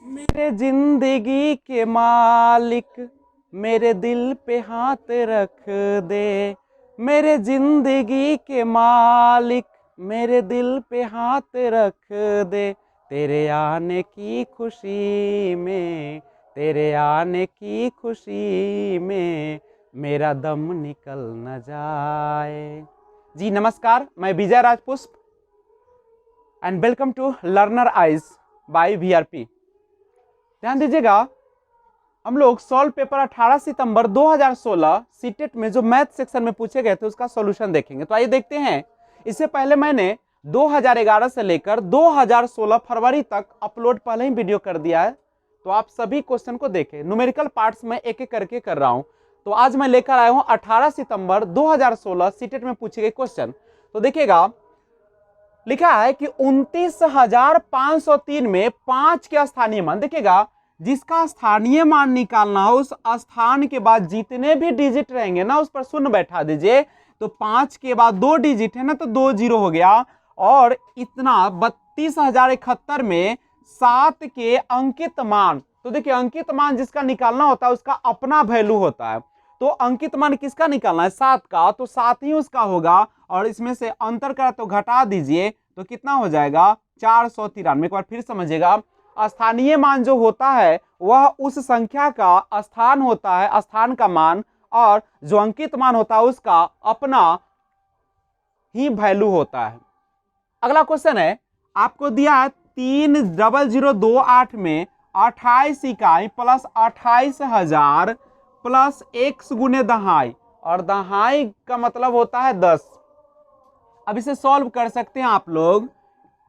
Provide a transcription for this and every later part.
मेरे जिंदगी के मालिक मेरे दिल पे हाथ रख दे। मेरे जिंदगी के मालिक मेरे दिल पे हाथ रख दे। तेरे आने की खुशी में, तेरे आने की खुशी में मेरा दम निकल न जाए। जी नमस्कार, मैं Vijay Rajpushp and welcome to Learner Eyes by VRP. ध्यान दीजिएगा, हम लोग सॉल्व पेपर 18 सितंबर 2016 सीटेट में जो मैथ सेक्शन में पूछे गए थे उसका सॉल्यूशन देखेंगे। तो आइए देखते हैं। इससे पहले मैंने 2011 से लेकर 2016 फरवरी तक अपलोड पहले ही वीडियो कर दिया है, तो आप सभी क्वेश्चन को देखें। न्यूमेरिकल पार्ट्स में एक एक करके कर रहा हूं। तो आज मैं लेकर आया हूं 18 सितंबर 2016 सीटेट में पूछे गए क्वेश्चन। तो देखिएगा, लिखा है कि 29,503 में 5 के स्थानीय मान। देखिएगा, जिसका स्थानीय मान निकालना हो उस स्थान के बाद जितने भी डिजिट रहेंगे ना उस पर शून्य बैठा दीजिए। तो 5 के बाद 2 डिजिट है ना, तो 2 जीरो हो गया। और इतना 32,071 में 7 के अंकित मान। तो देखिए, अंकित मान जिसका निकालना होता है उसका अपना वैल्यू होता है। तो अंकित मान किसका निकालना है? 7 का, तो 7 ही उसका होगा। और इसमें से अंतर करा तो घटा दीजिए, तो कितना हो जाएगा? 493। एक बार फिर समझिएगा, स्थानीय मान जो होता है वह उस संख्या का स्थान होता है, स्थान का मान, और जो अंकित मान होता है उसका अपना ही वैल्यू होता है। अगला क्वेश्चन है, आपको दिया है 30028 में 28 इकाई प्लस 28,000 प्लस x गुने दहाई, और दहाई का मतलब होता है 10। अब इसे सॉल्व कर सकते हैं आप लोग।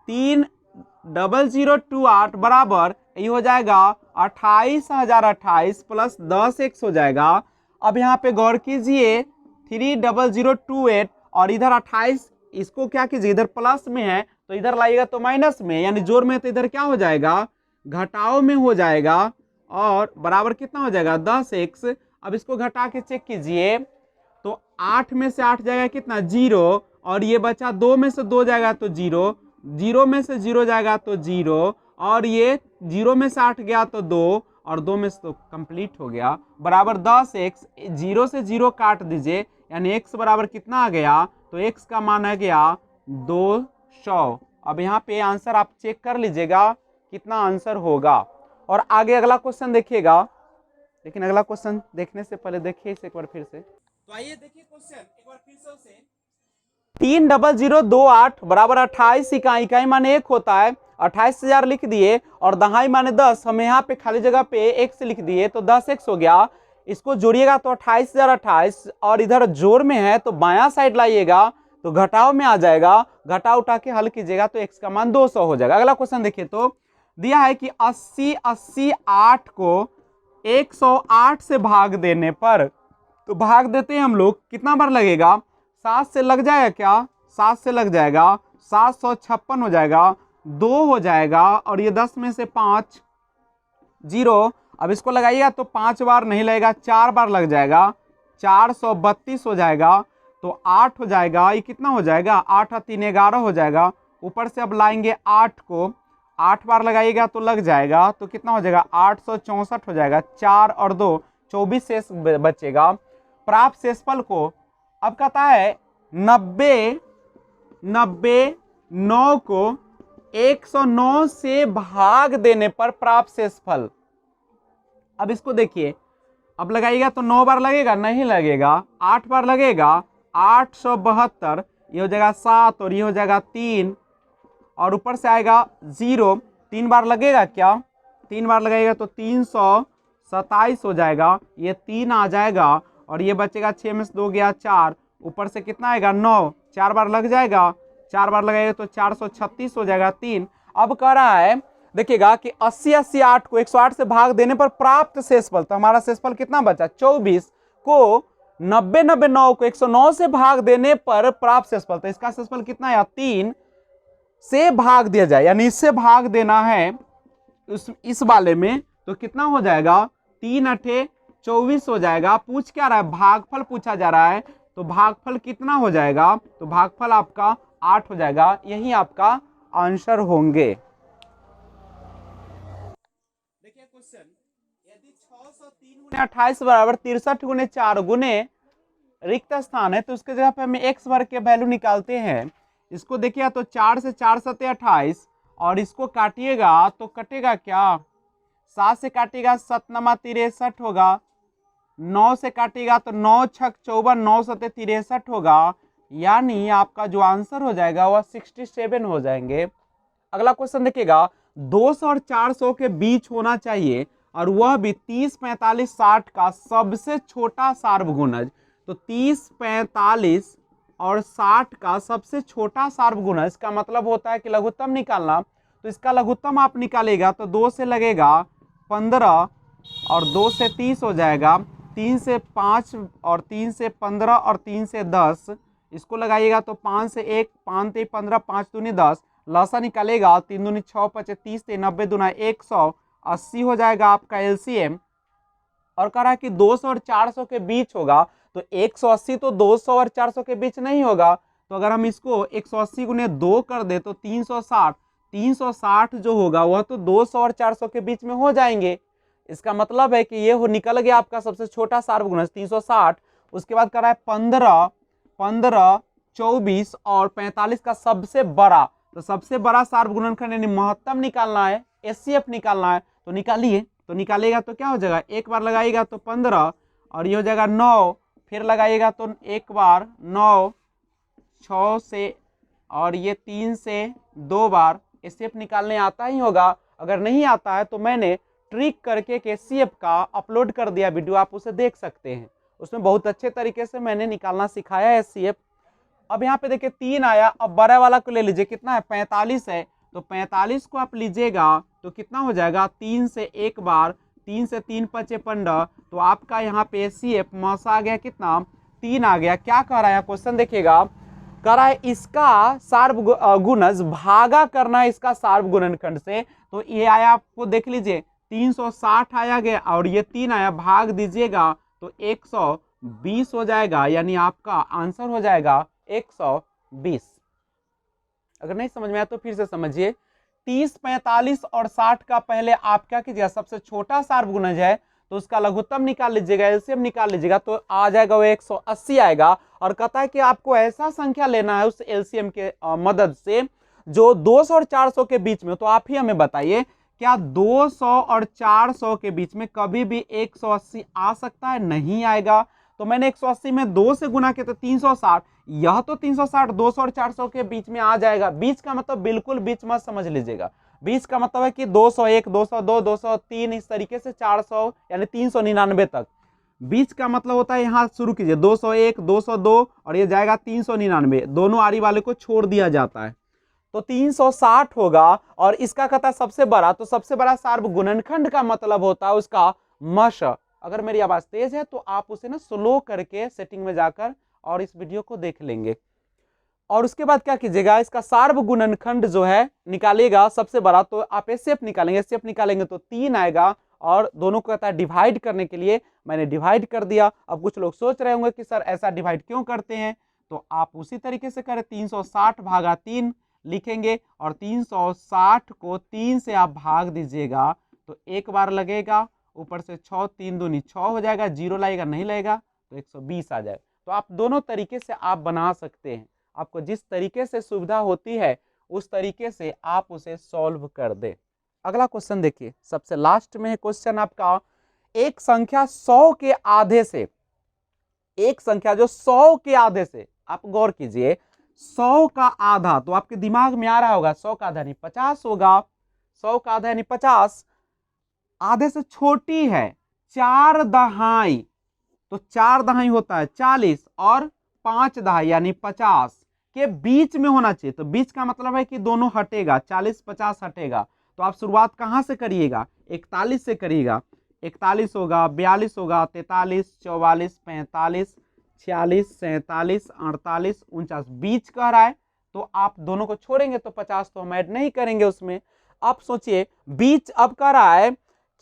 30028 बराबर ये हो जाएगा 28,028 प्लस 10x हो जाएगा। अब यहाँ पे गौर कीजिए, 30028 और इधर 28, इसको क्या कीजिए, इधर प्लस में है तो इधर लाइएगा तो माइनस में, यानी जोड़ में, तो इधर क्या हो जाएगा? घटाव में हो जाएगा। और बराबर कितना हो जाएगा? 10x। अब इसको घटा के चेक कीजिए, तो 8 में से 8 जाएगा कितना? 0। और ये बचा 2 में से 2 जाएगा तो 0, 0 में से 0 जाएगा तो 0, और ये 0 में से 8 गया तो 2, और 2 में से तो कंप्लीट हो गया। बराबर 10x। 0 से 0 काट दीजिए, यानी x बराबर कितना आ गया? तो x का मान आ गया 200। अब यहाँ पे आंसर आप चेक कर लीजिएगा कितना आंसर होगा। और आगे अगला क्वेश्चन देखिएगा, लेकिन अगला क्वेश्चन देखने से पहले देखिए इसे एक बार फिर से। तो आइए देखिए क्वेश्चन एक बार फिर से। 30028 बराबर 28 इकाई, इकाई माने 1 होता है, 28,000 लिख दिए, और दहाई माने 10, हम यहाँ पे खाली जगह पे x लिख दिए तो 10x हो गया। इसको जोड़िएगा तो 28,028, और इधर जोड़ में है तो बायां साइड लाइएगा तो घटाव में आ जाएगा। घटाव उठा के हल कीजिएगा तो x का मान 200 हो जाएगा। अगला क्वेश्चन देखिए, तो दिया है कि 80 80 8 को 108 से भाग देने पर, तो भाग देते हैं हम लोग, कितना बार लगेगा? 7 से लग जाएगा क्या? 7 से लग जाएगा, 756 हो जाएगा, 2 हो जाएगा, और ये 10 में से 5 0। अब इसको लगाइएगा तो 5 बार नहीं लगेगा, 4 बार लग जाएगा, 432 हो जाएगा। तो 8 हो जाएगा, ये कितना हो जाएगा? 8 और 3 11 हो जाएगा। ऊपर से अब लाएंगे 8 को, 8 बार लगाइएगा तो लग जाएगा, तो कितना हो जाएगा? 864 हो जाएगा। 4 और 2 24 शेष बचेगा। प्राप्त शेषफल को अब कहता है 90 9 को 109 से भाग देने पर प्राप्त शेषफल। अब इसको देखिए, अब लगाइएगा तो 9 बार लगेगा? नहीं लगेगा। 8 बार लगेगा, 872, ये हो जाएगा 7, और ये हो जाएगा 3, और ऊपर से आएगा 0। 3 बार लगेगा क्या? 3 बार लगेगा तो 327 हो जाएगा, ये 3 आ जाएगा, और ये बचेगा 6 में से 2 गया 4, ऊपर से कितना आएगा? 9। 4 बार लग जाएगा, 4 बार लगेगा तो 436 हो जाएगा 3। अब कह रहा है, देखिएगा कि 80 80 8 को 108 से भाग देने पर प्राप्त शेषफल, तो हमारा शेषफल कितना बचा? 24 को 90 90 9 को 109 से भाग देने पर प्राप्त शेषफल, तो इसका शेषफल कितना है? 3 से भाग दिया जाए, यानी इससे भाग देना है इस वाले में, तो कितना हो जाएगा? 3 8 24 हो जाएगा। पूछ क्या रहा है? भागफल पूछा जा रहा है, तो भागफल कितना हो जाएगा? तो भागफल आपका 8 हो जाएगा। यही आपका आंसर होंगे। गुने 28 बराबर 63 गुने 4 गुने रिक्त स्थान है, तो उसके जगह पे हमें x वर्ग के वैल्यू निकालते हैं। इसको देखिए तो 4 से 4 सते 28 और इसको काटिएगा तो कटेगा क्या, 7 से काटिएगा 7 नमा 63 होगा, 9 से काटिएगा तो 9 छक 54, 9 सते 63 होगा, यानी आपका जो आंसर हो जाएगा वह 67 हो जाएंगे। अगला क्वेश्चन देखिएगा, 200 और 400 के बीच होना चाहिए और वह भी 30, 45, 60 का सबसे छोटा सार्वगुणज। तो 30, 45 और 60 का सबसे छोटा सार्वगुणज का मतलब होता है कि लघुत्तम निकालना। तो इसका लघुत्तम आप निकालेगा तो 2 से लगेगा 15 और 2 से 30 हो जाएगा, 3 से 5 और 3 से 15 और 3 से 10, इसको लगाइएगा तो 5 से 1, 5 से 15, 5 दूनी 10, लसा निकालेगा 3 दूनी 6, 5 30 से 90 दूना 180 हो जाएगा आपका एलसीएम। और कह रहा है कि 200 और 400 के बीच होगा, तो 180 तो 200 और 400 के बीच नहीं होगा। तो अगर हम इसको 180 गुने 2 कर दे तो 360, 360 जो होगा वह तो 200 और 400 के बीच में हो जाएंगे। इसका मतलब है कि ये हो निकल गया आपका सबसे छोटा सार्वगुणज 360। उसके बाद कर रहा है 15, 15, 24 और 45 का सबसे बड़ा, तो सबसे बड़ा सार्वगुणनखंड यानी महत्तम निकालना है, एचसीएफ निकालना है। तो निकालिए, तो निकालेगा तो क्या हो जाएगा, एक बार लगाइएगा तो 15 और ये हो जाएगा 9, फिर लगाइएगा तो एक बार 9, 6 से और ये 3 से 2 बार। एचसीएफ निकालने आता ही होगा, अगर नहीं आता है तो मैंने ट्रिक करके एचसीएफ का अपलोड कर दिया वीडियो, आप उसे देख सकते हैं। उसमें बहुत अच्छे तरीके से मैंने निकालना सिखाया है एचसीएफ। अब यहाँ पे देखिए 3 आया, अब बड़ा वाला को ले लीजिए, कितना है 45 है, तो 45 को आप लीजिएगा तो कितना हो जाएगा 3 से एक बार, 3 से 3 5 15, तो आपका यहाँ पे एचसीएफ मास आ गया कितना 3 आ गया। क्या कह रहा है क्वेश्चन देखिएगा, कह रहा है इसका सार्वगुणज भागा करना है इसका सार्वगुणनखंड से। तो ये आया आपको देख लीजिए 360 आया गया और ये 3 आया, भाग दीजिएगा तो 120 हो जाएगा, यानी आपका आंसर हो जाएगा 120। अगर नहीं समझ में आया तो फिर से समझिए, 30, 45 और 60 का पहले आप क्या कीजिएगा, सबसे छोटा सार्वगुणज है तो उसका लघुत्तम निकाल लीजिएगा, एलसीएम निकाल लीजिएगा, तो आ जाएगा वो 180 आएगा। और कहता है कि आपको ऐसा संख्या लेना है उस एलसीएम के मदद से जो 200 और 400 के बीच में। तो आप ही हमें बताइए, क्या 200 और 400 के बीच में कभी भी 180 आ सकता है? नहीं आएगा। तो मैंने 180 में 2 से गुना किया तो 360, यह तो 360 200 और 400 के बीच में आ जाएगा। बीच का मतलब बिल्कुल बीच मत समझ लीजिएगा, बीच का मतलब है कि 201, 202, 203 इस तरीके से 400 यानी 399 तक। बीच का मतलब होता है यहाँ शुरू कीजिए 201, 202 और ये जाएगा 399, दोनों आरी वाले को छोड़ दिया जाता है तो 360 होगा। और इसका कहता है सबसे बड़ा, तो सबसे बड़ा सार्वगुणनखंड का मतलब होता है उसका मश। अगर मेरी आवाज तेज है तो आप उसे ना स्लो करके सेटिंग में जाकर और इस वीडियो को देख लेंगे। और उसके बाद क्या कीजिएगा, इसका सार्वगुणनखंड जो है निकालेगा सबसे बड़ा, तो आप एचसीएफ निकालेंगे, एचसीएफ निकालेंगे तो 3 आएगा और दोनों को कहता है डिवाइड करने के लिए मैंने डिवाइड कर दिया। अब कुछ लोग सोच रहे होंगे कि सर ऐसा डिवाइड क्यों करते हैं, तो आप उसी तरीके से करें, 360 भागा 3 लिखेंगे और 360 को 3 से आप भाग दीजिएगा तो एक बार लगेगा, ऊपर से 6, 3 दूनी 6 हो जाएगा, जीरो लगेगा नहीं लगेगा तो 120 आ जाएगा। तो आप दोनों तरीके से आप बना सकते हैं, आपको जिस तरीके से सुविधा होती है उस तरीके से आप उसे सॉल्व कर दे। अगला क्वेश्चन देखिए, सबसे लास्ट में है क्वेश्चन आपका, एक संख्या 100 के आधे से, एक संख्या जो 100 के आधे से, आप गौर कीजिए 100 का आधा, तो आपके दिमाग में आ रहा होगा 100 का आधा यानी 50 होगा, 100 का आधा यानी 50, आधे से छोटी है 4 दहाई, तो 4 दहाई होता है 40 और 5 दहाई यानी 50 के बीच में होना चाहिए। तो बीच का मतलब है कि दोनों हटेगा, 40 50 हटेगा। तो आप शुरुआत कहां से करिएगा, 41 से करिएगा, 41 होगा, 42 होगा, 43, 44, 45, 46, 47, 48, 49, बीच कह रहा है तो आप दोनों को छोड़ेंगे तो 50 तो हम ऐड नहीं करेंगे उसमें। अब सोचिए बीच, अब कह रहा है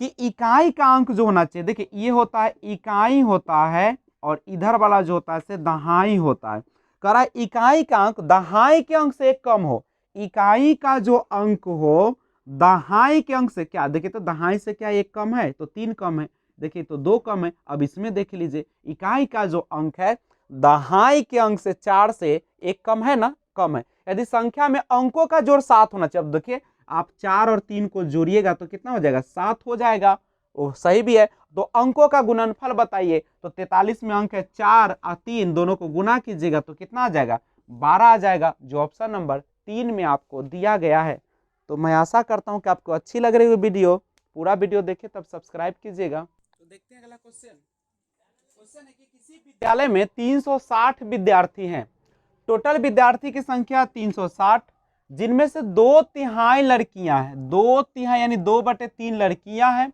कि इकाई का अंक जो होना चाहिए, देखिए ये होता है इकाई होता है और इधर वाला जो होता है से दहाई होता है। कह रहा है इकाई का अंक दहाई के अंक से एक कम हो, इकाई का जो अंक हो दहाई के अंक से, क्या देखिए तो दहाई से क्या एक कम है तो 3 कम है, देखिए तो 2 कम है। अब इसमें देख लीजिए इकाई का जो अंक है दहाई के अंक से 4 से 1 कम है ना, कम है। यदि संख्या में अंकों का जोड़ 7 होना चाहिए। अब देखिए आप 4 और 3 को जोड़िएगा तो कितना हो जाएगा, 7 हो जाएगा। वो सही भी है। तो अंकों का गुणनफल बताइए, तो 43 में अंक है 4 और 3, दोनों को गुना कीजिएगा तो कितना आ जाएगा, 12 आ जाएगा, जो ऑप्शन नंबर 3 में आपको दिया गया है। तो मैं आशा करता हूं कि आपको अच्छी लग रही है वीडियो। पूरा वीडियो देखिए तब सब्सक्राइब कीजिएगा। तो देखते हैं अगला क्वेश्चन। क्वेश्चन है कि किसी विद्यालय में 360 विद्यार्थी हैं। टोटल विद्यार्थी की संख्या 360, जिनमें से 2/3 लड़कियां हैं। 2/3 यानी 2/3 लड़कियां हैं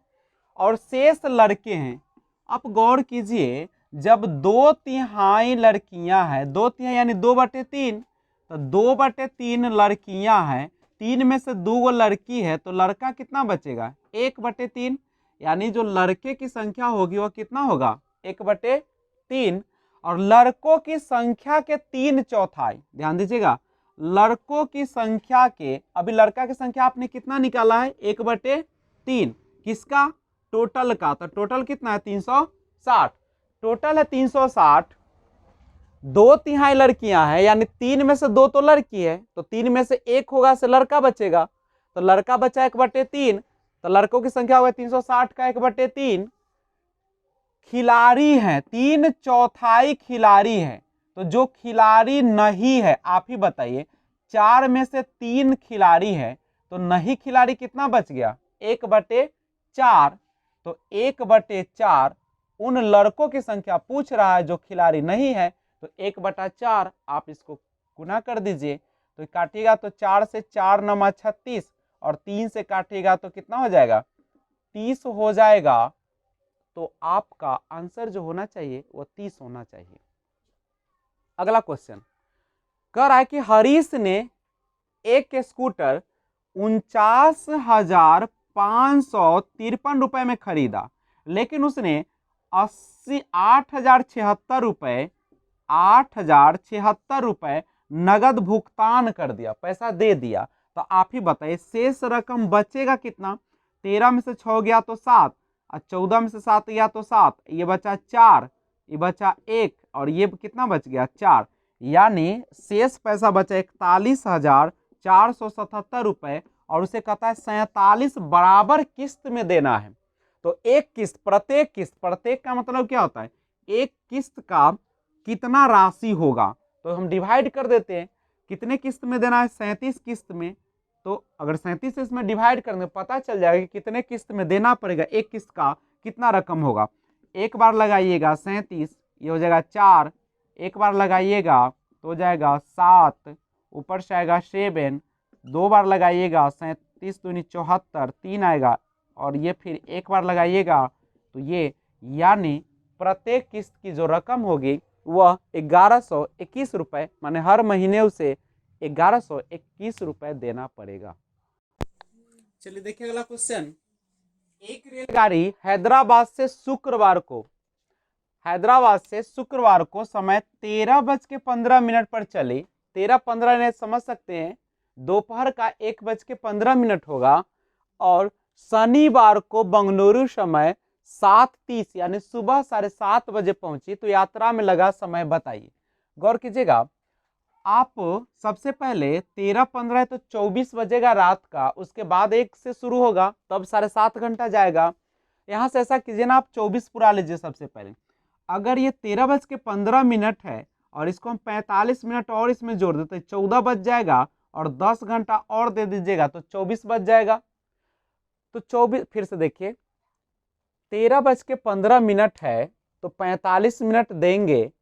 और शेष लड़के हैं। आप गौर कीजिए, जब 2/3 लड़कियां हैं, 2/3 यानी 2/3, तो 2/3 लड़कियां हैं, 3 में से 2 लड़की है, तो लड़का कितना बचेगा, 1/3, यानी जो लड़के की संख्या होगी वो कितना होगा, 1/3। और लड़कों की संख्या के 3/4, ध्यान दीजिएगा, लड़कों की संख्या के, अभी लड़का की संख्या आपने कितना निकाला है, 1/3, किसका, टोटल का। तो टोटल कितना है, 360, टोटल है 360। 2/3 लड़कियां हैं, यानी 3 में से 2 तो लड़की है, तो 3 में से 1 होगा से लड़का बचेगा, तो लड़का बचा 1/3, तो लड़कों की संख्या होगा 360 का 1/3। खिलाड़ी है, 3/4 खिलाड़ी है, तो जो खिलाड़ी नहीं है आप ही बताइए, 4 में से 3 खिलाड़ी है, तो नहीं खिलाड़ी कितना बच गया, 1/4। तो 1/4 उन लड़कों की संख्या पूछ रहा है जो खिलाड़ी नहीं है, तो 1/4 आप इसको गुना कर दीजिए, तो काटिएगा तो 4 से 4 9 36, और 3 से काटिएगा तो कितना हो जाएगा, 30 हो जाएगा। तो आपका आंसर जो होना चाहिए वो 30 होना चाहिए। अगला क्वेश्चन कह रहा है कि हरीश ने एक स्कूटर 49,553 रुपए में खरीदा, लेकिन उसने 8,076 रुपए नगद भुगतान कर दिया, पैसा दे दिया। तो आप ही बताइए शेष रकम बचेगा कितना। 13 में से 6 गया तो 7, और 14 में से 7 गया तो 7, ये बचा 4, ये बचा 1, और ये कितना बच गया 4, यानी शेष पैसा बचा 41,477 रुपए, और उसे कहता है 47 बराबर किस्त में देना है। तो एक किस्त, प्रत्येक का मतलब क्या होता है, एक किस्त का कितना राशि होगा, तो हम डिवाइड कर देते हैं, कितने किस्त में देना है, 37 किस्त में। तो अगर 37 से इसमें डिवाइड करेंगे पता चल जाएगा कि कितने किस्त में देना पड़ेगा, एक किस्त का कितना रकम होगा। एक बार लगाइएगा 37, ये हो जाएगा 4, एक बार लगाइएगा तो हो जाएगा 7, ऊपर से आएगा 7, 2 बार लगाइएगा 37 दूनी 74, 3 आएगा, और ये फिर एक बार लगाइएगा तो ये, यानी प्रत्येक किस्त की जो रकम होगी वह 1121 रुपए, माने हर महीने उसे 1121 रुपए देना पड़ेगा। चलिए देखिए अगला क्वेश्चन। एक रेलगाड़ी हैदराबाद से शुक्रवार को समय 13:15 पर चली। 13:15 ने समझ सकते हैं दोपहर का 1:15 होगा, और शनिवार को बंगलुरु समय 7:30 यानी सुबह 7:30 बजे पहुंची। तो यात्रा में लगा समय बताइए। गौर कीजिएगा, आप सबसे पहले 13:15 तो 24 बजेगा रात का, उसके बाद 1 से शुरू होगा, तब 7.5 घंटा जाएगा। यहां से ऐसा कीजिए ना, आप 24 पुरा लीजिए सबसे पहले। अगर ये 13:15 है और इसको हम 45 मिनट और इसमें जोड़ देते, 14 बज जाएगा, और 10 घंटा और दे दीजिएगा तो 24 बज जाएगा। तो 24, फिर से देखिए 13:15 है, तो 45 मिनट देंगे,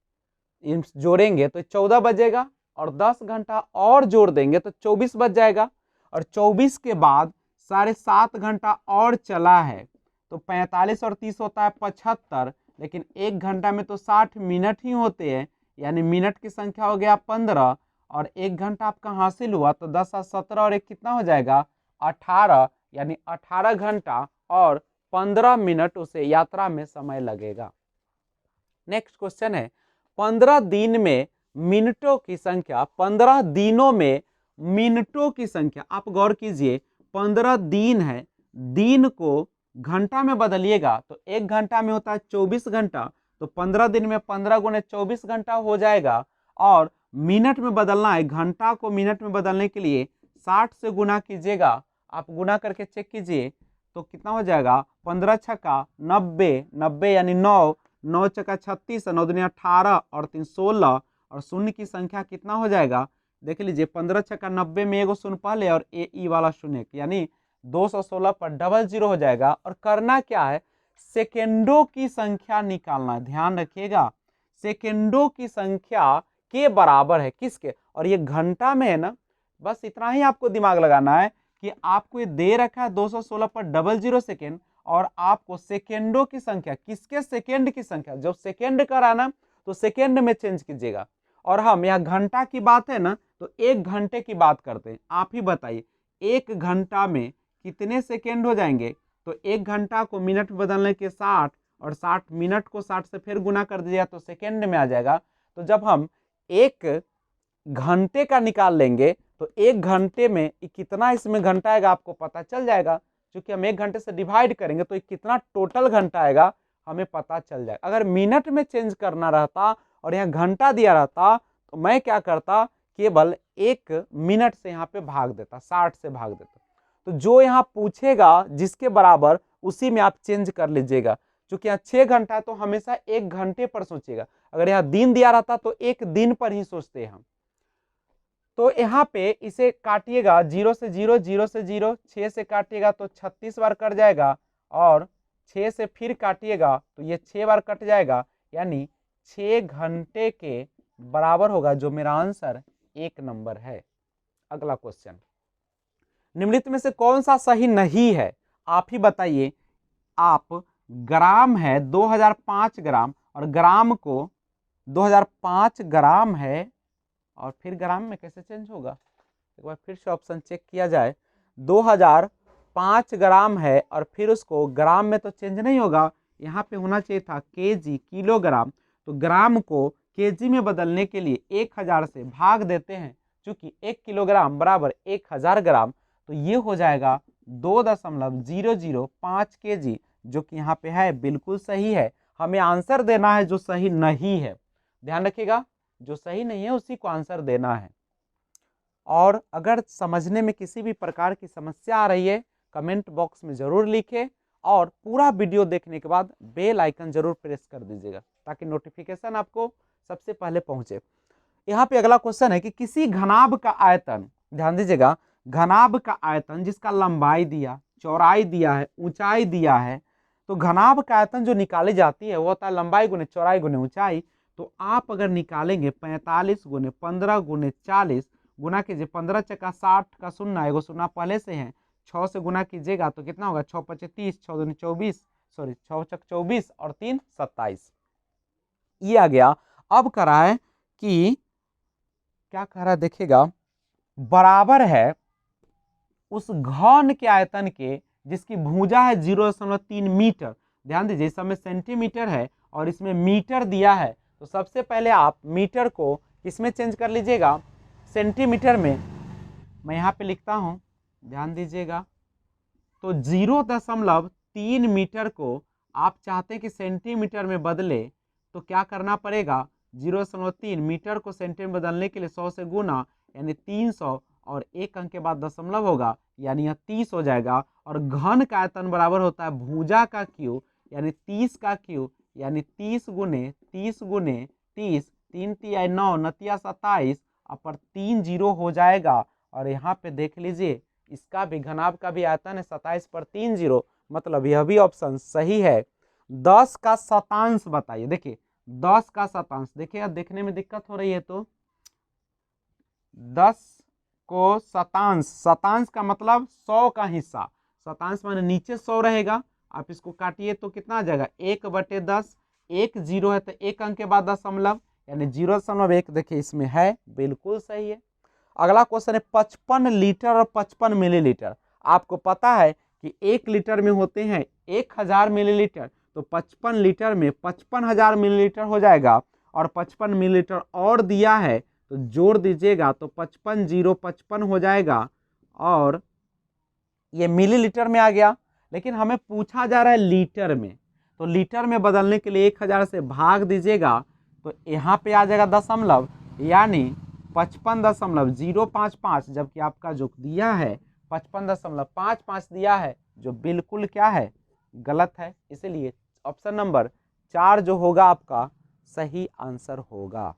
जोड़ेंगे तो 14 बजेगा, और 10 घंटा और जोड़ देंगे तो 24 बज जाएगा, और 24 के बाद 7.5 घंटा और चला है, तो 45 और 30 होता है 75, लेकिन 1 घंटा में तो 60 मिनट ही होते हैं, यानी मिनट की संख्या हो गया 15, और 1 घंटा आपका हासिल हुआ, तो 10 और 17 और 1 कितना हो जाएगा 18, यानी 18 घंटा और 15 मिनट उसे यात्रा में समय लगेगा। नेक्स्ट क्वेश्चन है 15 दिन में मिनटों की संख्या, 15 दिनों में मिनटों की संख्या। आप गौर कीजिए 15 दिन है, दिन को घंटा में बदलिएगा तो 1 घंटा में होता है 24 घंटा, तो 15 दिन में 15 गुने 24 घंटा हो जाएगा। और मिनट में बदलना है, घंटा को मिनट में बदलने के लिए 60 से गुना कीजिएगा। आप गुना करके चेक कीजिए तो कितना हो जाएगा, 15 छक्का 90, 90 यानी 9, 9 छक्का 36, 9 दूनी 18 और 3 16, और शून्य की संख्या कितना हो जाएगा, देख लीजिए 15 छक्का 90 में एगो शून्य पहले और ई वाला शून्य, यानी 216 पर डबल जीरो हो जाएगा। और करना क्या है, सेकेंडों की संख्या निकालना, ध्यान रखिएगा सेकेंडों की संख्या के बराबर है किसके, और ये घंटा में है ना, बस इतना ही आपको दिमाग लगाना है कि आपको ये दे रखा है 216 पर डबल जीरो सेकेंड, और आपको सेकेंडों की संख्या, किसके सेकेंड की संख्या, जब सेकेंड कराना तो सेकेंड में चेंज कीजिएगा। और हम यहाँ घंटा की बात है ना, तो 1 घंटे की बात करते हैं। आप ही बताइए 1 घंटा में कितने सेकेंड हो जाएंगे, तो 1 घंटा को मिनट बदलने के 60, और 60 मिनट को 60 से फिर गुना कर दीजिएगा तो सेकेंड में आ जाएगा। तो जब हम 1 घंटे का निकाल लेंगे तो 1 घंटे में कितना इसमें घंटा आएगा आपको पता चल जाएगा। क्योंकि हम 1 घंटे से डिवाइड करेंगे तो कितना टोटल घंटा आएगा हमें पता चल जाएगा। अगर मिनट में चेंज करना रहता और यहाँ घंटा दिया रहता तो मैं क्या करता, केवल 1 मिनट से यहाँ पे भाग देता, 60 से भाग देता। तो जो यहाँ पूछेगा जिसके बराबर उसी में आप चेंज कर लीजिएगा। क्योंकि यहाँ 6 घंटा है तो हमेशा 1 घंटे पर सोचिएगा। अगर यहाँ दिन दिया रहता तो 1 दिन पर ही सोचते हैं हम। तो यहाँ पे इसे काटिएगा, 0 से 0, 0 से 0, 6 से काटिएगा तो 36 बार कट जाएगा, और 6 से फिर काटिएगा तो ये 6 बार कट जाएगा, यानी 6 घंटे के बराबर होगा, जो मेरा आंसर 1 नंबर है। अगला क्वेश्चन, निम्नलिखित में से कौन सा सही नहीं है, आप ही बताइए। आप ग्राम है 2005 ग्राम, और ग्राम को 2005 ग्राम है, और फिर ग्राम में कैसे चेंज होगा, एक बार फिर से ऑप्शन चेक किया जाए। 2005 ग्राम है और फिर उसको ग्राम में तो चेंज नहीं होगा, यहाँ पे होना चाहिए था केजी, किलोग्राम। तो ग्राम को केजी में बदलने के लिए 1000 से भाग देते हैं, चूंकि 1 किलोग्राम बराबर 1000 ग्राम, तो ये हो जाएगा 2.005 केजी, जो कि यहाँ पे है बिल्कुल सही है। हमें आंसर देना है जो सही नहीं है, ध्यान रखिएगा, जो सही नहीं है उसी को आंसर देना है। और अगर समझने में किसी भी प्रकार की समस्या आ रही है कमेंट बॉक्स में जरूर लिखें, और पूरा वीडियो देखने के बाद बेल आइकन जरूर प्रेस कर दीजिएगा ताकि नोटिफिकेशन आपको सबसे पहले पहुंचे। यहाँ पे अगला क्वेश्चन है कि किसी घनाभ का आयतन, ध्यान दीजिएगा, घनाभ का आयतन जिसका लंबाई दिया, चौड़ाई दिया है, ऊंचाई दिया है, तो घनाभ का आयतन जो निकाली जाती है वो होता है लंबाई गुने चौड़ाई गुने ऊंचाई। तो आप अगर निकालेंगे 45 गुने 15 गुने 40, गुना कीजिए 15 चक्का 60 का शून्य, एगो शून्य पहले से है, 6 से गुना कीजिएगा तो कितना होगा, 6 5 30, 6 दूनी 24, सॉरी 6 चक 24 और 3 27, ये आ गया। अब करा है कि क्या कह रहा है देखिएगा, बराबर है उस घन के आयतन के जिसकी भुजा है 0.3 मीटर। ध्यान दीजिए इस समय सेंटीमीटर है और इसमें मीटर दिया है, तो सबसे पहले आप मीटर को किसमें चेंज कर लीजिएगा, सेंटीमीटर में। मैं यहाँ पे लिखता हूँ, ध्यान दीजिएगा, तो 0.3 मीटर को आप चाहते हैं कि सेंटीमीटर में बदले, तो क्या करना पड़ेगा, 0.3 मीटर को सेंटीमीटर बदलने के लिए 100 से गुना, यानी 300, और 1 अंक के बाद दशमलव होगा, यानी यह 30 हो जाएगा। और घन का आयतन बराबर होता है भुजा का क्यूब, यानी 30 का क्यूब, यानी 30 गुने 30 गुने 30, 3 तिया 9, नतिया 27, पर 3 जीरो हो जाएगा। और यहाँ पे देख लीजिए इसका भी घनाभ का भी आयतन है 27 पर 3 जीरो, मतलब यह भी ऑप्शन सही है। 10 का शतांश बताइए, देखिए 10 का शतांश, देखिए देखने में दिक्कत हो रही है तो 10 को शतांश, शतांश का मतलब 100 का हिस्सा, शतांश माने नीचे 100 रहेगा, आप इसको काटिए तो कितना आ जाएगा, 1/10, 1 जीरो है तो 1 अंक के बाद दशमलव, यानी 0.1, देखिए इसमें है बिल्कुल सही है। अगला क्वेश्चन है 55 लीटर और 55 मिलीलीटर। आपको पता है कि 1 लीटर में होते हैं 1000 मिलीलीटर, तो 55 लीटर में 55,000 मिलीलीटर हो जाएगा, और 55 मिलीलीटर और दिया है तो जोड़ दीजिएगा तो 55 0 55 हो जाएगा, और ये मिलीलीटर में आ गया। लेकिन हमें पूछा जा रहा है लीटर में, तो लीटर में बदलने के लिए 1000 से भाग दीजिएगा तो यहाँ पे आ जाएगा दशमलव, यानी 55.055, जबकि आपका जो दिया है 55.55 दिया है, जो बिल्कुल क्या है, गलत है। इसलिए ऑप्शन नंबर 4 जो होगा आपका सही आंसर होगा।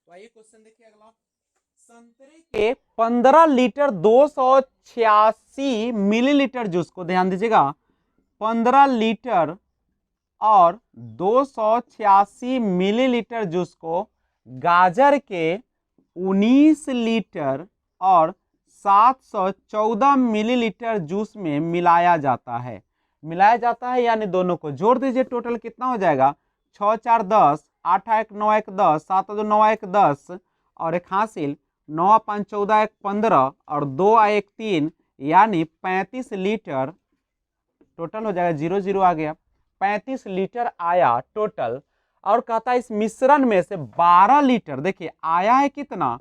तो आइए क्वेश्चन देखिए अगला। संतरे के 15 लीटर 286 मिलीलीटर जूस को, ध्यान दीजिएगा, 15 लीटर और 286 मिलीलीटर जूस को गाजर के 19 लीटर और 714 मिलीलीटर जूस में मिलाया जाता है। मिलाया जाता है यानी दोनों को जोड़ दीजिए, टोटल कितना हो जाएगा, 6 4 10, 8 1 9 1 10, 7 2 9 1 10 और एक हासिल 9 5 14 1 15 और 2 1 3, यानी 35 लीटर टोटल हो जाएगा। 0 0 आ गया, 35 लीटर आया टोटल। और कहता है इस मिश्रण में से 12 लीटर, देखिए आया है कितना,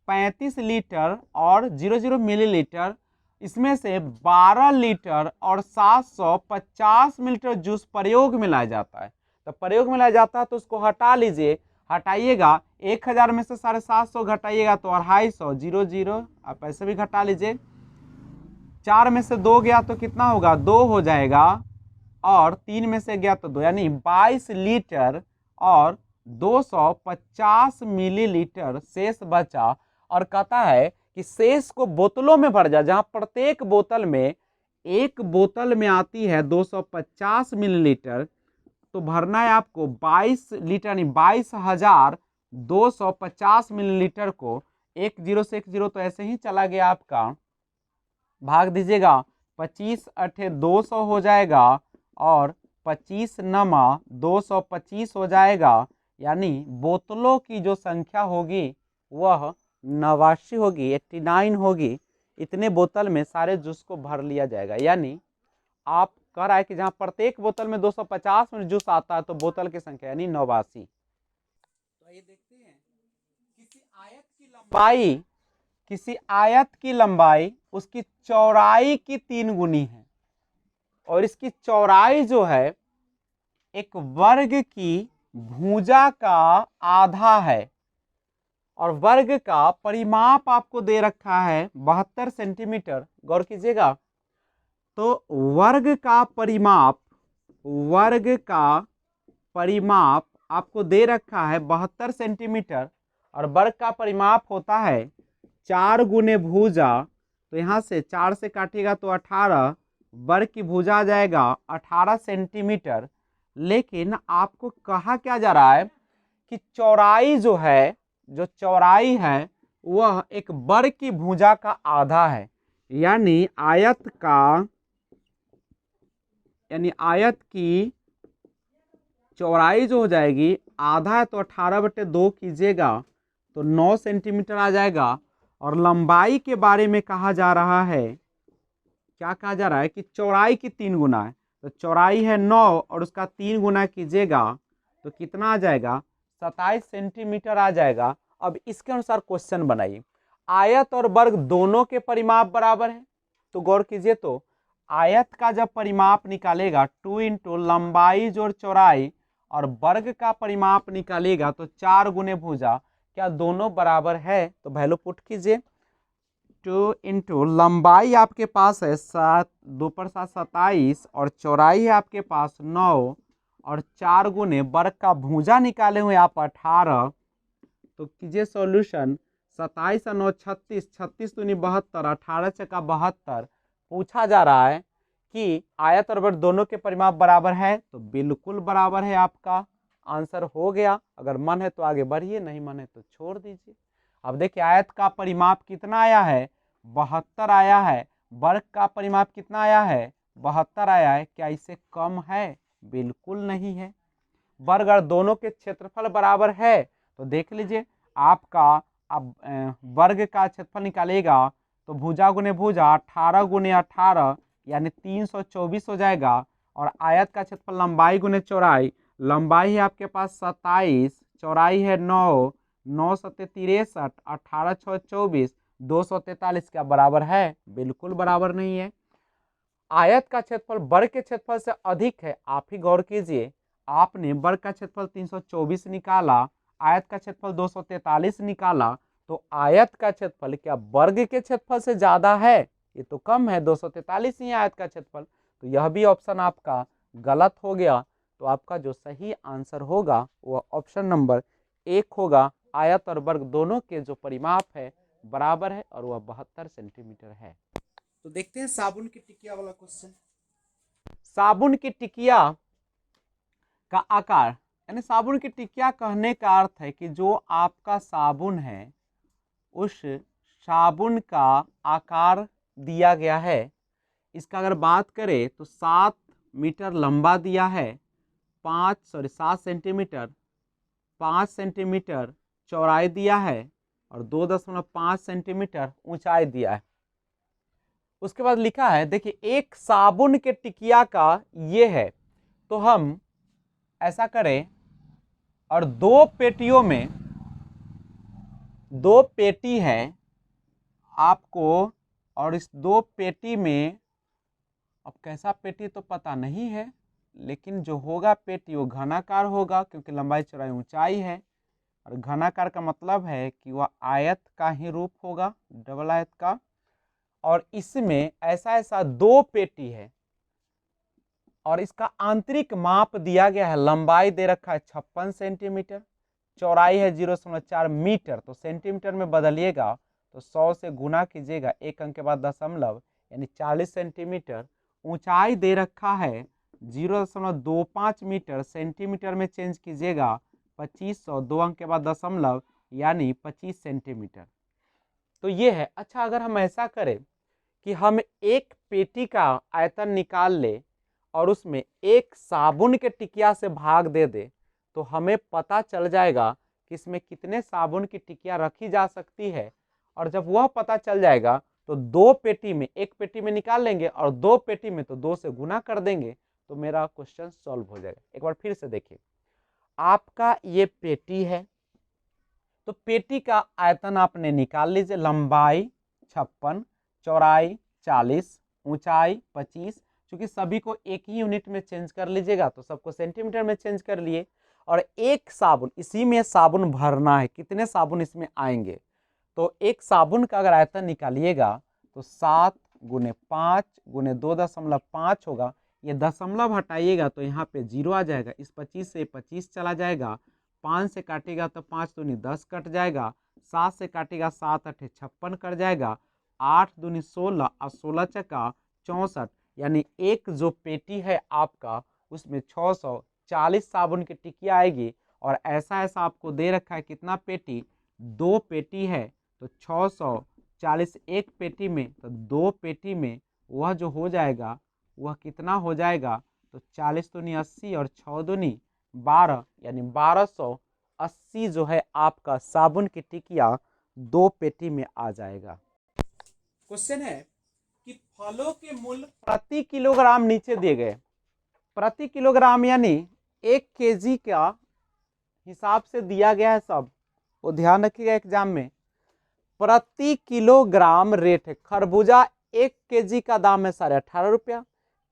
35 लीटर और 00 मिलीलीटर, इसमें से 12 लीटर और 750 मिलीलीटर जूस प्रयोग में लाया जाता है। तो प्रयोग में लाया जाता है तो उसको हटा लीजिए, हटाइएगा 1000 में से 750 घटाइएगा तो 250, 0 0 आप ऐसे भी घटा लीजिए। 4 में से 2 गया तो कितना होगा, 2 हो जाएगा, और 3 में से गया तो 2, यानी 22 लीटर और 250 मिलीलीटर शेष बचा। और कहता है कि शेष को बोतलों में भर जा, जहां प्रत्येक बोतल में, एक बोतल में आती है 250 मिलीलीटर, तो भरना है आपको 22 लीटर, यानी 22,250 मिलीलीटर को। 1 0 से 1 0 तो ऐसे ही चला गया आपका, भाग दीजिएगा, 25 8 200 हो जाएगा और 25 नमा 225 हो जाएगा, यानी बोतलों की जो संख्या होगी वह 89 होगी, 89 होगी। इतने बोतल में सारे जूस को भर लिया जाएगा। यानी आप कह रहा है कि जहां प्रत्येक बोतल में 250 में जूस आता है तो बोतल की संख्या यानी 89। तो ये देखते हैं, किसी आयत की लंबाई उसकी चौड़ाई की 3 गुनी है, और इसकी चौड़ाई जो है एक वर्ग की भुजा का आधा है, और वर्ग का परिमाप आपको दे रखा है 72 सेंटीमीटर। गौर कीजिएगा, तो वर्ग का परिमाप आपको दे रखा है 72 सेंटीमीटर, और वर्ग का परिमाप होता है 4 गुने भुजा, तो यहाँ से 4 से काटिएगा तो 18, वर्ग की भुजा आ जाएगा 18 सेंटीमीटर। लेकिन आपको कहा क्या जा रहा है कि चौड़ाई जो है, चौड़ाई है वह एक वर्ग की भुजा का आधा है, यानी आयत की चौड़ाई जो हो जाएगी आधा है, तो 18/2 कीजिएगा तो 9 सेंटीमीटर आ जाएगा। और लंबाई के बारे में कहा जा रहा है, क्या कहा जा रहा है कि चौड़ाई की 3 गुना है, तो चौड़ाई है 9 और उसका 3 गुना कीजिएगा तो कितना आ जाएगा, 27 सेंटीमीटर आ जाएगा। अब इसके अनुसार क्वेश्चन बनाइए। आयत और वर्ग दोनों के परिमाप बराबर है, तो गौर कीजिए, तो आयत का जब परिमाप निकालेगा 2 इंटू लंबाई जोड़ चौड़ाई, और वर्ग का परिमाप निकालेगा तो 4 गुने भुजा, क्या दोनों बराबर है, तो वैल्यू पुट कीजिए। 2 इंटू लंबाई आपके पास है 7, 2 पर 7 27, और चौड़ाई है आपके पास 9, और 4 गुने वर्ग का भुजा निकाले हुए आप 18, तो कीजिए सॉल्यूशन। 27 और 9 36, 36 दूनी 72, 18 छक्का 72। पूछा जा रहा है कि आयत और वर्ग दोनों के परिमाप बराबर है, तो बिल्कुल बराबर है, आपका आंसर हो गया। अगर मन है तो आगे बढ़िए, नहीं मन है तो छोड़ दीजिए। अब देखिए आयत का परिमाप कितना आया है, 72 आया है, वर्ग का परिमाप कितना आया है, 72 आया है। क्या इससे कम है, बिल्कुल नहीं है। वर्ग और दोनों के क्षेत्रफल बराबर है, तो देख लीजिए आपका, अब वर्ग का क्षेत्रफल निकालेगा तो भुजा गुने भुजा 18 गुने 18 यानी 324 हो जाएगा, और आयत का क्षेत्रफल लंबाई गुने चौड़ाई, लंबाई है आपके पास 27, चौड़ाई है 9, 9 7 63, 18 6 24, 243 क्या बराबर है, बिल्कुल बराबर नहीं है। आयत का क्षेत्रफल वर्ग के क्षेत्रफल से अधिक है। आप ही गौर कीजिए, आपने वर्ग का क्षेत्रफल 324 निकाला, आयत का क्षेत्रफल 243 निकाला, तो आयत का क्षेत्रफल क्या वर्ग के क्षेत्रफल से ज्यादा है? ये तो कम है, 243 ही है आयत का क्षेत्रफल। तो यह भी ऑप्शन आपका गलत हो गया। तो आपका जो सही आंसर होगा वह ऑप्शन नंबर 1 होगा। आयत और वर्ग दोनों के जो परिमाप है बराबर है और वह 72 सेंटीमीटर है। तो देखते हैं साबुन की टिकिया वाला क्वेश्चन। साबुन की टिकिया का आकार, यानी साबुन की टिकिया कहने का अर्थ है कि जो आपका साबुन है उस साबुन का आकार दिया गया है। इसका अगर बात करें तो 7 मीटर लंबा दिया है, 7 सेंटीमीटर, 5 सेंटीमीटर चौड़ाई दिया है और 2.5 सेंटीमीटर ऊंचाई दिया है। उसके बाद लिखा है, देखिए एक साबुन के टिकिया का ये है, तो हम ऐसा करें और दो पेटियों में, दो पेटी है आपको, और इस दो पेटी में, अब कैसा पेटी तो पता नहीं है, लेकिन जो होगा पेटी वो घनाकार होगा क्योंकि लंबाई चौड़ाई ऊंचाई है, और घनाकार का मतलब है कि वह आयत का ही रूप होगा, डबल आयत का। और इसमें ऐसा ऐसा दो पेटी है और इसका आंतरिक माप दिया गया है, लंबाई दे रखा है 56 सेंटीमीटर, चौड़ाई है 0.4 मीटर, तो सेंटीमीटर में बदलिएगा तो 100 से गुना कीजिएगा, एक अंक के बाद दशमलव, यानी 40 सेंटीमीटर। ऊंचाई दे रखा है 0.25 मीटर, सेंटीमीटर में चेंज कीजिएगा 2500, दो अंक के बाद दशमलव, यानी 25 सेंटीमीटर। तो ये है। अच्छा, अगर हम ऐसा करें कि हम एक पेटी का आयतन निकाल ले और उसमें एक साबुन के टिकिया से भाग दे दे, तो हमें पता चल जाएगा कि इसमें कितने साबुन की टिकिया रखी जा सकती है। और जब वह पता चल जाएगा तो दो पेटी में, एक पेटी में निकाल लेंगे और दो पेटी में तो 2 से गुना कर देंगे, तो मेरा क्वेश्चन सॉल्व हो जाएगा। एक बार फिर से देखिए, आपका ये पेटी है, तो पेटी का आयतन आपने निकाल लीजिए, लंबाई 56, चौड़ाई 40, ऊंचाई 25, क्योंकि सभी को एक ही यूनिट में चेंज कर लीजिएगा तो सबको सेंटीमीटर में चेंज कर लिए। और एक साबुन, इसी में साबुन भरना है, कितने साबुन इसमें आएंगे, तो एक साबुन का अगर आयतन निकालिएगा तो 7 गुने 5 गुने 2.5 होगा। ये दशमलव हटाइएगा तो यहाँ पे 0 आ जाएगा, इस 25 से 25 चला जाएगा, 5 से काटेगा तो 5 दूनी 10 कट जाएगा, 7 से काटेगा 7 अठे 56 कट जाएगा, 8 दूनी 16 और 16 चक्का 64, यानी एक जो पेटी है आपका उसमें 640 साबुन की टिकिया आएगी। और ऐसा ऐसा आपको दे रखा है, कितना पेटी, दो पेटी है, तो 640 एक पेटी में, तो दो पेटी में वह जो हो जाएगा वह कितना हो जाएगा, तो 40 दूनी 80 और 6 दूनी 12, यानी 1280 जो है आपका साबुन की टिकिया दो पेटी में आ जाएगा। क्वेश्चन है कि फलों के मूल्य प्रति किलोग्राम नीचे दिए गए, प्रति किलोग्राम यानी 1 केजी का हिसाब से दिया गया है सब, वो ध्यान रखिएगा एग्जाम में। प्रति किलोग्राम रेट है, खरबूजा 1 केजी का दाम है 18.5 रुपया,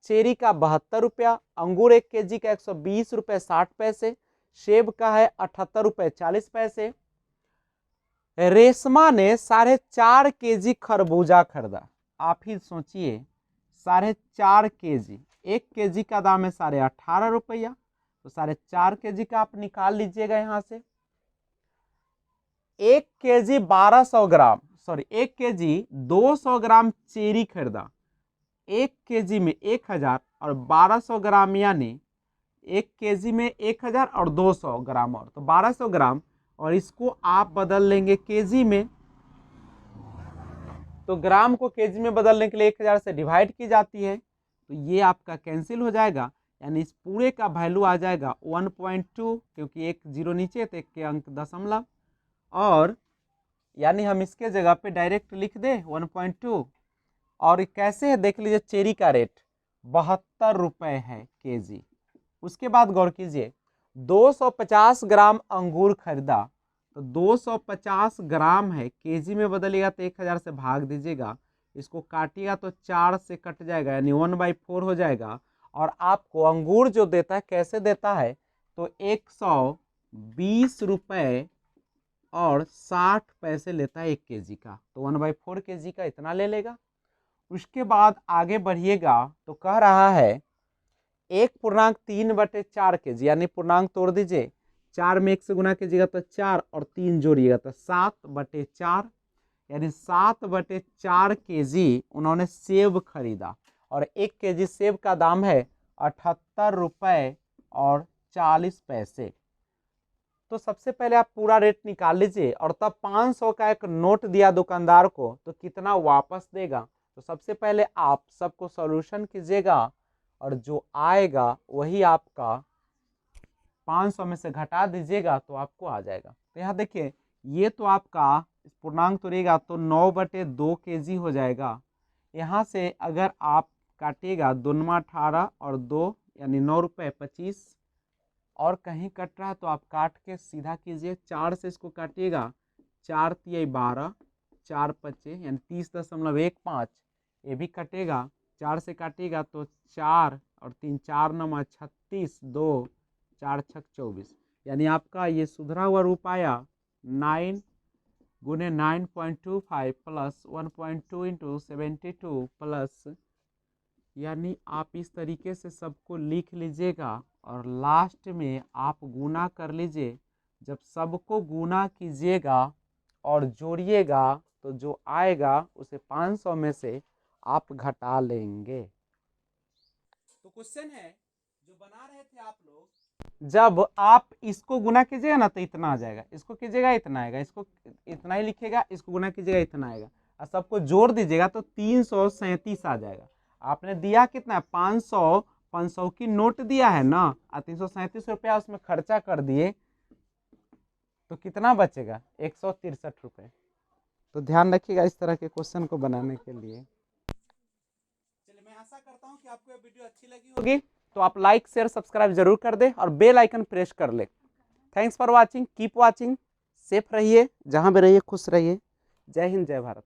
चेरी का 72 रुपया, अंगूर 1 केजी का 120 रुपये 60 पैसे, सेब का है 78 रुपये 40 पैसे। रेशमा ने 4.5 केजी खरबूजा खरीदा, आप ही सोचिए 4.5 केजी, 1 केजी का दाम है 18.5 रुपया, तो 4.5 केजी का आप निकाल लीजिएगा यहाँ से। 1 केजी 1200 ग्राम, सॉरी 1 केजी 200 ग्राम चेरी खरीदा, 1 केजी में 1000 और 1200 ग्राम, यानी 1 केजी में 1000 और 200 ग्राम और तो 1200 ग्राम, और इसको आप बदल लेंगे केजी में, तो ग्राम को केजी में बदलने के लिए 1000 से डिवाइड की जाती है, तो ये आपका कैंसिल हो जाएगा, यानी इस पूरे का वैल्यू आ जाएगा 1.2, क्योंकि एक जीरो नीचे तो एक के अंक दशमलव, और यानी हम इसके जगह पे डायरेक्ट लिख दे 1.2। और कैसे है देख लीजिए, चेरी का रेट 72 रुपये है केजी। उसके बाद गौर कीजिए, 250 ग्राम अंगूर खरीदा, तो 250 ग्राम है, केजी में बदलेगा तो 1000 से भाग दीजिएगा, इसको काटिएगा तो 4 से कट जाएगा, यानी 1/4 हो जाएगा। और आपको अंगूर जो देता है कैसे देता है, तो 120 रुपये और 60 पैसे लेता है 1 केजी का, तो 1/4 केजी का इतना ले लेगा। उसके बाद आगे बढ़िएगा तो कह रहा है 1.3/4 केजी, यानी पूर्णांक तोड़ दीजिए, 4 में 1 से गुना कीजिएगा तो 4 और 3 जोड़िएगा तो 7/4, यानी 7/4 केजी उन्होंने सेब खरीदा। और 1 केजी सेब का दाम है 78 रुपये और 40 पैसे। तो सबसे पहले आप पूरा रेट निकाल लीजिए, और तब 500 का एक नोट दिया दुकानदार को, तो कितना वापस देगा। तो सबसे पहले आप सबको सॉल्यूशन कीजिएगा, और जो आएगा वही आपका 500 में से घटा दीजिएगा तो आपको आ जाएगा। तो यहाँ देखिए, ये तो आपका पूर्णांक तोड़िएगा तो 9/2 केजी हो जाएगा। यहाँ से अगर आप काटिएगा 2×18 और 2, यानी 9 रुपये 25, और कहीं कट रहा है तो आप काट के सीधा कीजिए। 4 से इसको काटिएगा, 4 तिया 12, 4 पचे यानी 30.15, ये भी कटेगा। 4 से काटिएगा तो 4 और 3, 4 9 36, 2 4 6 24, यानी आपका ये सुधरा हुआ रूप आया 9 गुने 9.25 प्लस 1.2 इंटू 72 प्लस, यानी आप इस तरीके से सबको लिख लीजिएगा और लास्ट में आप गुना कर लीजिए। जब सबको गुना कीजिएगा और जोड़िएगा तो जो आएगा उसे 500 में से आप घटा लेंगे। तो क्वेश्चन है जो बना रहे थे आप लोग, जब आप इसको गुना कीजिएगा ना तो इतना आ जाएगा, इसको कीजिएगा इतना आएगा, इसको इतना ही लिखिएगा, इसको गुना कीजिएगा इतना आएगा, और सबको जोड़ दीजिएगा तो 337 आ जाएगा। आपने दिया कितना, 500 500 की नोट दिया है ना, और 337 रुपया उसमें खर्चा कर दिए, तो कितना बचेगा, 163 रुपये। तो ध्यान रखिएगा इस तरह के क्वेश्चन को बनाने के लिए। चलिए, मैं आशा करता हूँ कि आपको ये वीडियो अच्छी लगी होगी, तो आप लाइक शेयर सब्सक्राइब जरूर कर दे और बेल आइकन प्रेस कर ले। Thanks for watching, keep watching, safe रहिए, जहाँ भी रहिए खुश रहिए। जय हिंद, जय भारत।